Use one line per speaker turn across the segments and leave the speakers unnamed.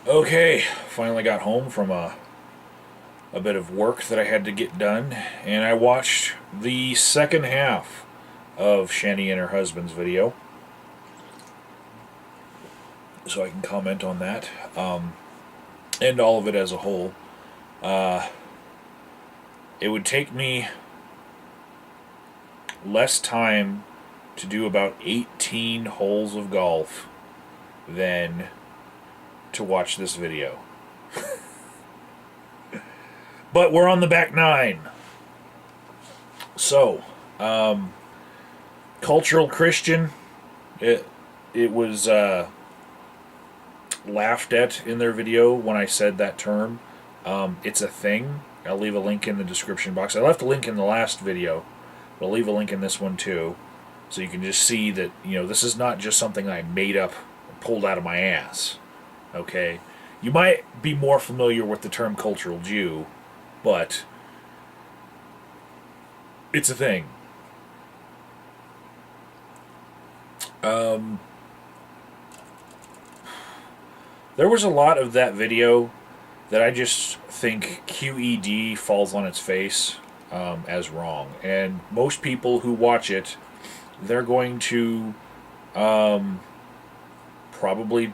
Okay, finally got home from a bit of work that I had to get done, and I watched the second half of Shanny and her husband's video, so I can comment on that, and all of it as a whole. Uh, it would take me less time to do about 18 holes of golf than to watch this video. But we're on the back nine. So, cultural Christian, it was laughed at in their video when I said that term. It's a thing. I'll leave a link in the description box. I left a link in the last video, but I'll leave a link in this one too, so you can just see that this is not just something I made up, pulled out of my ass. Okay, you might be more familiar with the term cultural Jew, but it's a thing. There was a lot of that video that I just think QED falls on its face as wrong. And most people who watch it, they're going to probably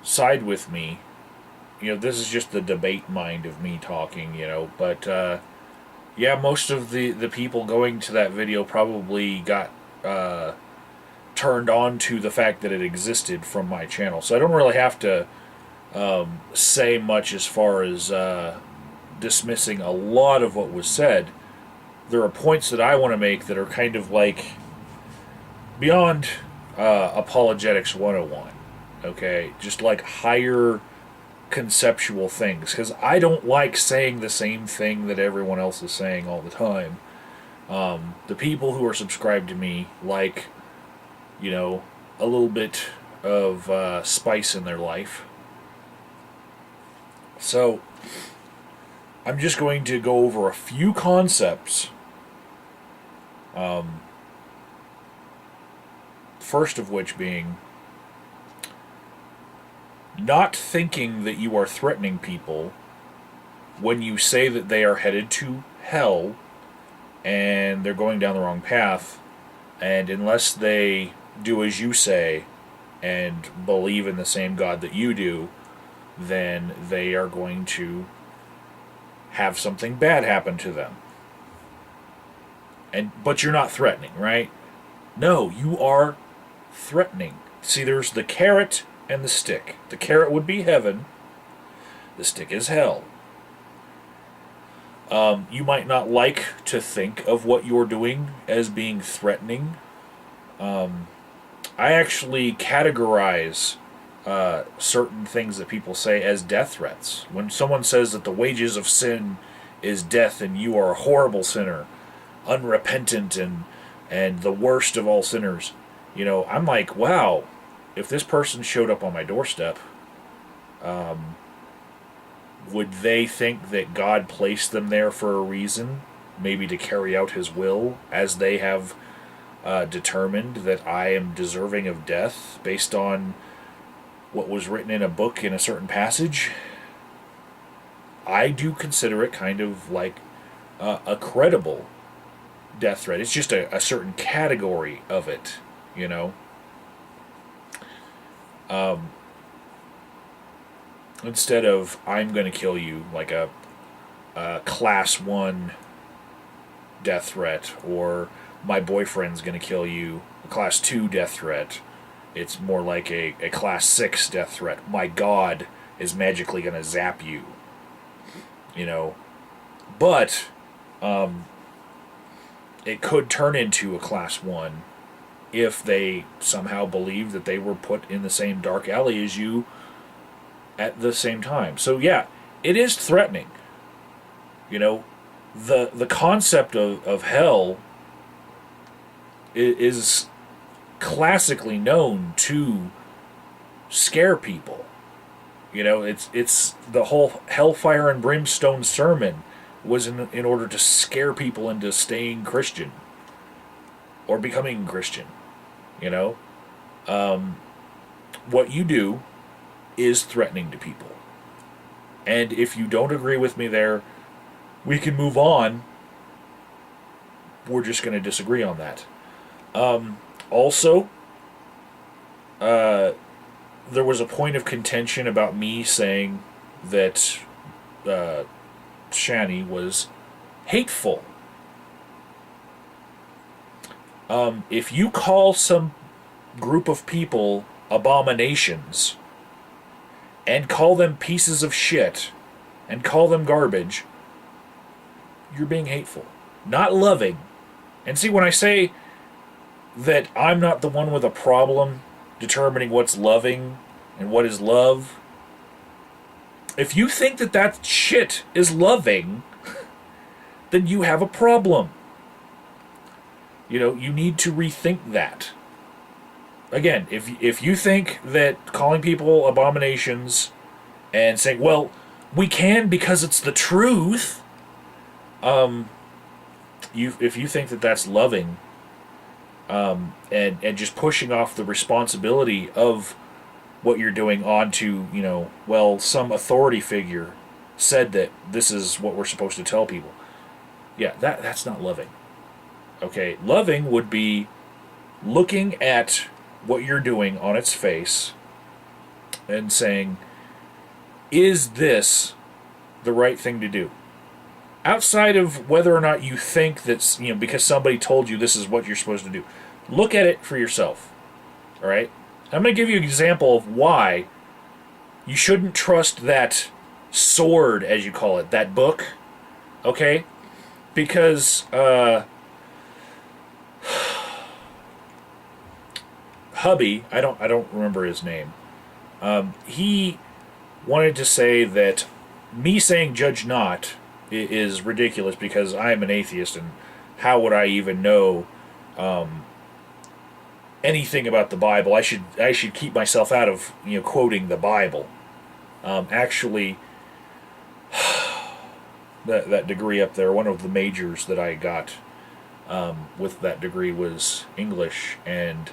side with me. This is just the debate mind of me talking, But yeah, most of the people going to that video probably got turned on to the fact that it existed from my channel. So I don't really have to say much as far as dismissing a lot of what was said. There are points that I want to make that are kind of like beyond apologetics 101. Okay? Just like higher conceptual things. Because I don't like saying the same thing that everyone else is saying all the time. The people who are subscribed to me like, a little bit of spice in their life. So, I'm just going to go over a few concepts. First of which being not thinking that you are threatening people when you say that they are headed to hell and they're going down the wrong path, and unless they do as you say and believe in the same God that you do, then they are going to have something bad happen to them. But you're not threatening, right? No, you are threatening. See, there's the carrot and the stick. The carrot would be heaven. The stick is hell. You might not like to think of what you're doing as being threatening. I actually categorize certain things that people say as death threats. When someone says that the wages of sin is death and you are a horrible sinner, unrepentant and the worst of all sinners, I'm like, wow, if this person showed up on my doorstep, would they think that God placed them there for a reason? Maybe to carry out his will, as they have determined that I am deserving of death based on what was written in a book in a certain passage? I do consider it kind of like a credible death threat. It's just a certain category of it, Instead of I'm going to kill you, like a class 1 death threat, or my boyfriend's going to kill you, a class 2 death threat. It's more like a class 6 death threat. My God is magically going to zap you. But it could turn into a class 1 if they somehow believe that they were put in the same dark alley as you at the same time. So yeah, it is threatening. The concept of hell is classically known to scare people. It's the whole hellfire and brimstone sermon was in order to scare people into staying Christian or becoming Christian. What you do is threatening to people. And if you don't agree with me there, we can move on. We're just going to disagree on that. Also, there was a point of contention about me saying that Shanny was hateful. If you call some group of people abominations and call them pieces of shit and call them garbage, you're being hateful, not loving. And see, when I say that I'm not the one with a problem determining what's loving and what is love, if you think that that shit is loving, then you have a problem. You know, you need to rethink that. Again, if you think that calling people abominations and saying, well, we can because it's the truth, if you think that that's loving, and just pushing off the responsibility of what you're doing onto, you know, well, some authority figure said that this is what we're supposed to tell people. Yeah, that's not loving. Okay, loving would be looking at what you're doing on its face and saying, is this the right thing to do? Outside of whether or not you think that's, you know, because somebody told you this is what you're supposed to do. Look at it for yourself. All right? I'm going to give you an example of why you shouldn't trust that sword, as you call it, that book. Okay? Because hubby, I don't remember his name. He wanted to say that me saying judge not is ridiculous because I am an atheist, and how would I even know anything about the Bible? I should keep myself out of, you know, quoting the Bible. Actually, that degree up there, one of the majors that I got with that degree was English, and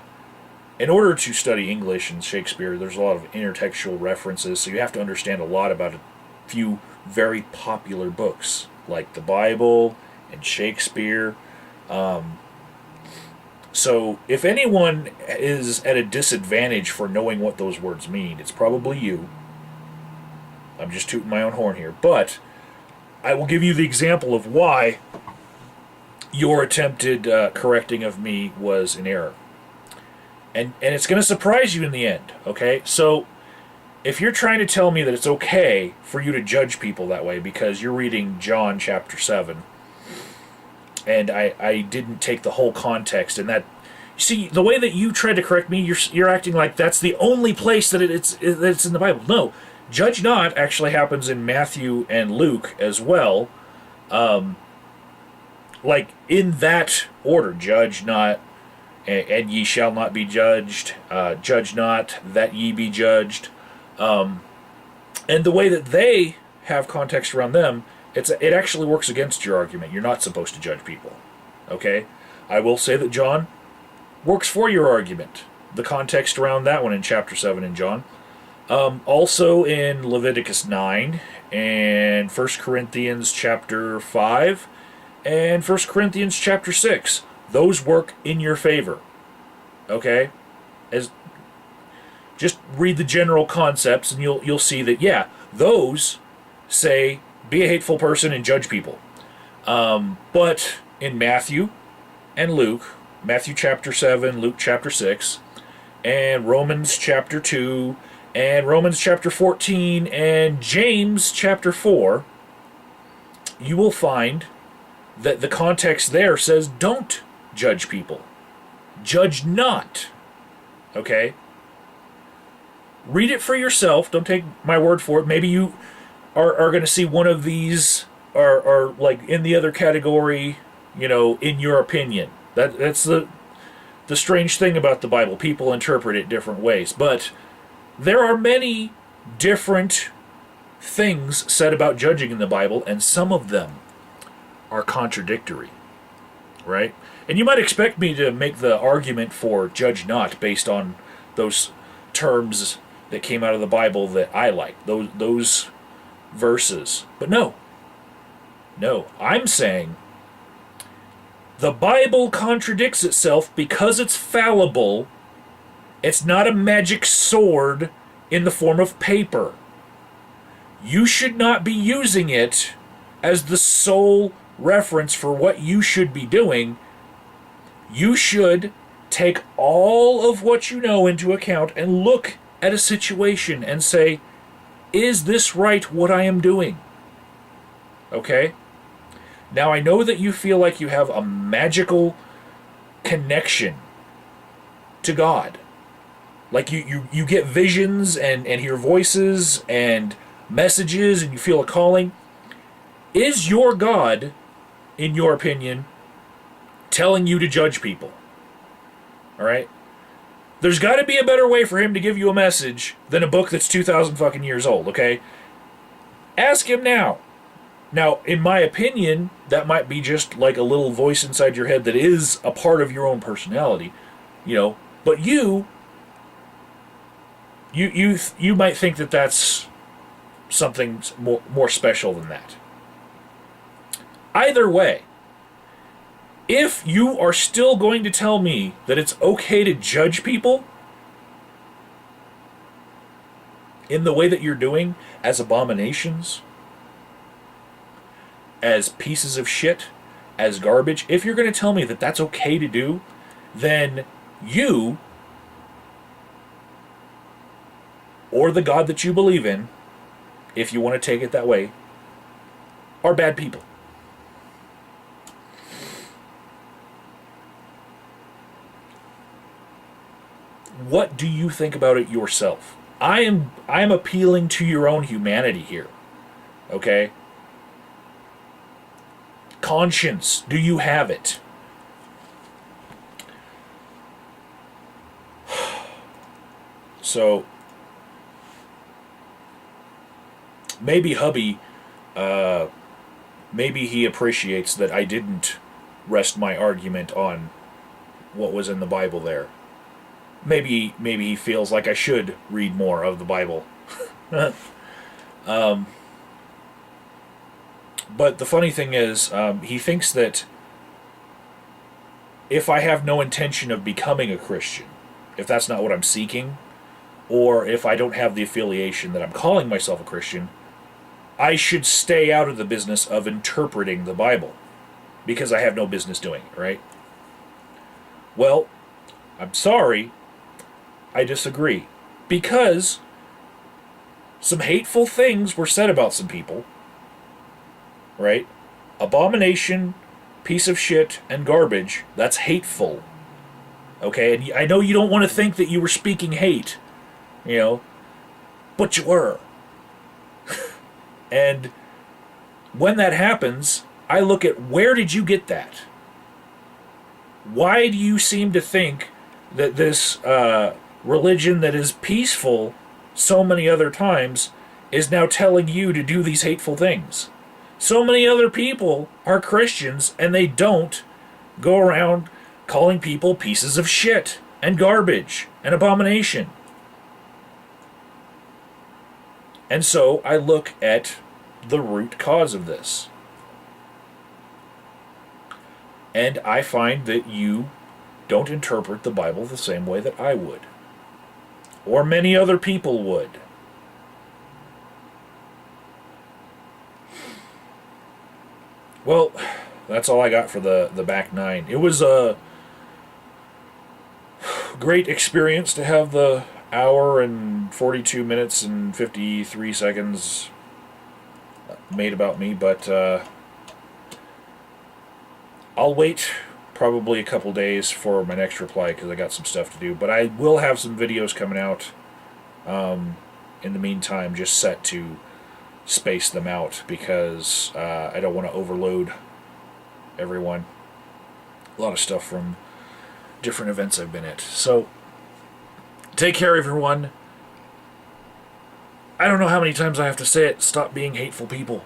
in order to study English and Shakespeare, there's a lot of intertextual references, so you have to understand a lot about a few very popular books, like the Bible and Shakespeare. So if anyone is at a disadvantage for knowing what those words mean, it's probably you. I'm just tooting my own horn here, but I will give you the example of why your attempted correcting of me was in error. And it's going to surprise you in the end, okay? So if you're trying to tell me that it's okay for you to judge people that way because you're reading John chapter 7, and I didn't take the whole context, and that, see, the way that you tried to correct me, you're acting like that's the only place that it's in the Bible. No, judge not actually happens in Matthew and Luke as well. Like in that order, judge not, and ye shall not be judged, judge not, that ye be judged. And the way that they have context around them, it actually works against your argument. You're not supposed to judge people. Okay? I will say that John works for your argument. The context around that one in chapter 7 in John. Also in Leviticus 9 and 1 Corinthians chapter 5 and 1 Corinthians chapter 6. Those work in your favor. Okay? Just read the general concepts and you'll see that, yeah, those say be a hateful person and judge people. But in Matthew and Luke, Matthew chapter 7, Luke chapter 6, and Romans chapter 2, and Romans chapter 14, and James chapter 4, you will find that the context there says don't judge people. Judge not. Okay? Read it for yourself. Don't take my word for it. Maybe you are going to see one of these are like in the other category, you know, in your opinion. That's the strange thing about the Bible. People interpret it different ways. But there are many different things said about judging in the Bible, and some of them are contradictory. Right? And you might expect me to make the argument for judge not based on those terms that came out of the Bible that I like, those verses. But no, I'm saying the Bible contradicts itself because it's fallible. It's not a magic sword in the form of paper. You should not be using it as the sole reference for what you should be doing. You should take all of what you know into account and look at a situation and say, is this right what I am doing? Okay? Now I know that you feel like you have a magical connection to God. Like you get visions and hear voices and messages and you feel a calling. Is your God, in your opinion, telling you to judge people? Alright? There's got to be a better way for him to give you a message than a book that's 2,000 fucking years old, okay? Ask him now. Now, in my opinion, that might be just like a little voice inside your head that is a part of your own personality, but you might think that that's something more special than that. Either way, if you are still going to tell me that it's okay to judge people in the way that you're doing, as abominations, as pieces of shit, as garbage, if you're going to tell me that that's okay to do, then you, or the God that you believe in, if you want to take it that way, are bad people. What do you think about it yourself? I am appealing to your own humanity here. Okay? Conscience, do you have it? So maybe hubby, maybe he appreciates that I didn't rest my argument on what was in the Bible there. Maybe he feels like I should read more of the Bible. But the funny thing is, he thinks that if I have no intention of becoming a Christian, if that's not what I'm seeking, or if I don't have the affiliation that I'm calling myself a Christian, I should stay out of the business of interpreting the Bible, because I have no business doing it, right? Well, I'm sorry, I disagree. Because some hateful things were said about some people, right? Abomination, piece of shit, and garbage, that's hateful. Okay, and I know you don't want to think that you were speaking hate, but you were. And when that happens, I look at, where did you get that? Why do you seem to think that this religion that is peaceful so many other times is now telling you to do these hateful things? So many other people are Christians and they don't go around calling people pieces of shit and garbage and abomination. And so I look at the root cause of this. And I find that you don't interpret the Bible the same way that I would. Or many other people would. Well, that's all I got for the back nine. It was a great experience to have the hour and 42 minutes and 53 seconds made about me, but I'll wait probably a couple days for my next reply because I got some stuff to do. But I will have some videos coming out in the meantime, just set to space them out because I don't want to overload everyone. A lot of stuff from different events I've been at. So, take care, everyone. I don't know how many times I have to say it. Stop being hateful people.